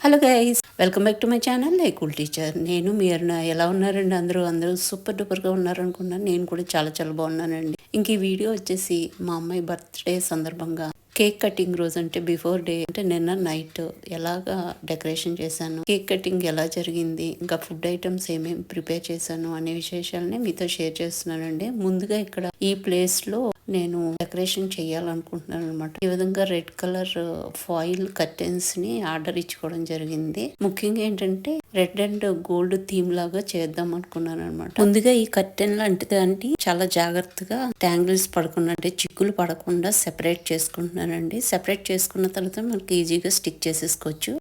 Hello guys, welcome back to my channel cool teacher. నేను మీ అరుణ. ఎలా ఉన్నారండి? అందరూ సూపర్ డూపర్గా ఉన్నారనుకున్నాను. నేను కూడా చాలా చాలా బాగున్నానండి. ఇంక ఈ వీడియో వచ్చేసి మా అమ్మాయి బర్త్డే సందర్భంగా కేక్ కటింగ్ రోజు, అంటే బిఫోర్ డే, అంటే నిన్న నైట్ ఎలాగా డెకరేషన్ చేశాను, కేక్ కటింగ్ ఎలా జరిగింది, ఇంకా ఫుడ్ ఐటమ్స్ ఏమేమి ప్రిపేర్ చేశాను అనే విశేషాలని మీతో షేర్ చేస్తున్నానండి. ముందుగా ఇక్కడ ఈ ప్లేస్ లో నేను డెకరేషన్ చేయాలనుకుంటున్నాను అనమాట. ఈ విధంగా రెడ్ కలర్ ఫాయిల్ కర్టెన్స్ ని ఆర్డర్ ఇచ్చుకోవడం జరిగింది. ముఖ్యంగా ఏంటంటే రెడ్ అండ్ గోల్డ్ థీమ్ లాగా చేద్దాం అనుకున్నాను అనమాట. ముందుగా ఈ కర్టెన్ లాంటిది చాలా జాగ్రత్తగా ట్యాంగిల్స్ పడకుండా, అంటే చిక్కులు పడకుండా సెపరేట్ చేసుకుంటున్నానండి. సెపరేట్ చేసుకున్న తర్వాత మనకి ఈజీగా స్టిక్ చేసేసుకోవచ్చు.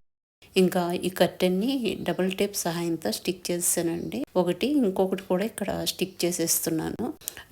ఇంకా ఈ కర్టెన్ని డబుల్ టేప్ సహాయంతో స్టిక్ చేసానండి. ఇంకొకటి కూడా ఇక్కడ స్టిక్ చేసేస్తున్నాను.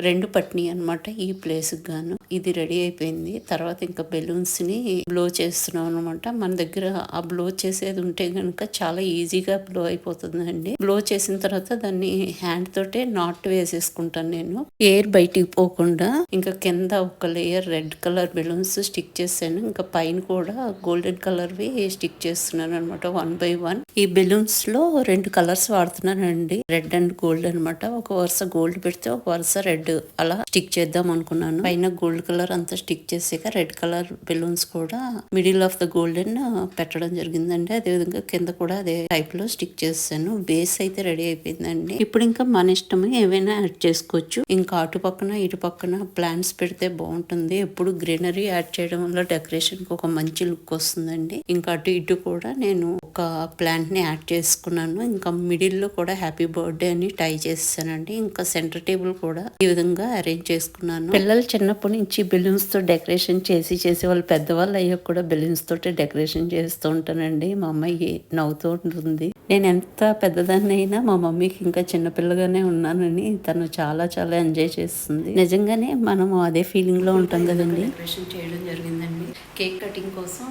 రెండు పట్టినాయి అనమాట ఈ ప్లేస్ గాను. ఇది రెడీ అయిపోయింది. తర్వాత ఇంకా బెలూన్స్ ని బ్లో చేస్తున్నాం అనమాట. మన దగ్గర ఆ బ్లో చేసేది ఉంటే గనుక చాలా ఈజీగా బ్లో అయిపోతుందండి. బ్లో చేసిన తర్వాత దాన్ని హ్యాండ్ తోటే నాట్ వేసేసుకుంటాను నేను, ఎయిర్ బయటికి పోకుండా. ఇంకా కింద ఒక layer red colour balloons stick చేశాను. ఇంకా పైన కూడా గోల్డెన్ కలర్వి స్టిక్ చేస్తున్నాను అనమాట, 1 by 1. ఈ బెలూన్స్ లో 2 కలర్స్ వాడుతున్నానండి, రెడ్ అండ్ గోల్డ్ అనమాట. ఒక వరుస గోల్డ్ పెడితే ఒక వరుస రెడ్ అలా స్టిక్ చేద్దాం అనుకున్నాను. పైన గోల్డ్ కలర్ అంతా స్టిక్ చేసాక రెడ్ కలర్ బెలూన్స్ కూడా మిడిల్ ఆఫ్ ద గోల్డెన్ పెట్టడం జరిగిందండి. అదే విధంగా కింద కూడా అదే టైప్ లో స్టిక్ చేశాను. బేస్ అయితే రెడీ అయిపోయిందండి. ఇప్పుడు ఇంకా మన ఇష్టం, ఏమైనా యాడ్ చేసుకోవచ్చు. ఇంకా అటు పక్కన ఇటు పక్కన ప్లాంట్స్ పెడితే బాగుంటుంది. ఎప్పుడు గ్రీనరీ యాడ్ చేయడం వల్ల డెకరేషన్ కి ఒక మంచి లుక్ వస్తుందండి. ఇంకా అటు ఇటు కూడా నేను ఒక ప్లాంట్ ని యాడ్ చేసుకున్నాను. ఇంకా మిడిల్ లో కూడా హ్యాపీ బర్త్డే అని టై చేసానండి. ఇంకా సెంటర్ టేబుల్ కూడా ఈ విధంగా అరేంజ్ చేసుకున్నాను. పిల్లలు చిన్నప్పటి నుంచి బెలూన్స్ తో డెకరేషన్ చేసి వాళ్ళు పెద్దవాళ్ళు అయ్యాక కూడా బెలూన్స్ తోటి డెకరేషన్ చేస్తూ ఉంటానండి. మా అమ్మాయి నవ్వుతూ ఉంటుంది. నేను ఎంత పెద్దదాన్ని అయినా మా మమ్మీకి ఇంకా చిన్నపిల్లగానే ఉన్నానని తను చాలా చాలా ఎంజాయ్ చేస్తుంది. నిజంగానే మనము అదే ఫీలింగ్ లో ఉంటాం కదండి. డెకరేషన్ చేయడం జరిగిందండి. కేక్ కటింగ్ కోసం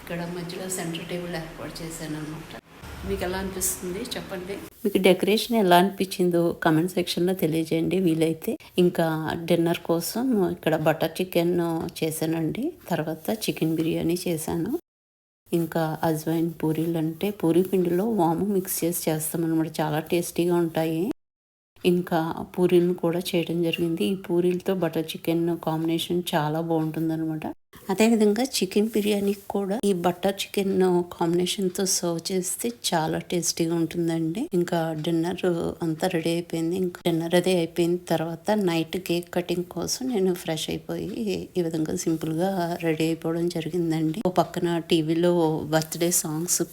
ఇక్కడ మధ్యలో సెంటర్ టేబుల్ ఏర్పాటు చేశాను అనమాట. మీకు ఎలా అనిపిస్తుంది చెప్పండి. మీకు డెకరేషన్ ఎలా అనిపించిందో కామెంట్ సెక్షన్లో తెలియజేయండి వీలైతే. ఇంకా డిన్నర్ కోసం ఇక్కడ బటర్ చికెన్ చేశానండి. తర్వాత చికెన్ బిర్యానీ చేశాను. ఇంకా అజ్వైన్ పూరీలు, అంటే పూరీ పిండిలో వాము మిక్స్ చేసి చేస్తామన్నమాట. చాలా టేస్టీగా ఉంటాయి. ఇంకా పూరీలను కూడా చేయడం జరిగింది. ఈ పూరీలతో బటర్ చికెన్ కాంబినేషన్ చాలా బాగుంటుంది అనమాట. అదేవిధంగా చికెన్ బిర్యానీకి కూడా ఈ బటర్ చికెన్ కాంబినేషన్తో సర్వ్ చేస్తే చాలా టేస్టీగా ఉంటుందండి. ఇంకా డిన్నర్ అంతా రెడీ అయిపోయింది. ఇంకా డిన్నర్ అదే అయిపోయిన తర్వాత నైట్ కేక్ కటింగ్ కోసం నేను ఫ్రెష్ అయిపోయి ఈ విధంగా సింపుల్ గా రెడీ అయిపోవడం జరిగిందండి. ఓ పక్కన టీవీలో బర్త్డే సాంగ్స్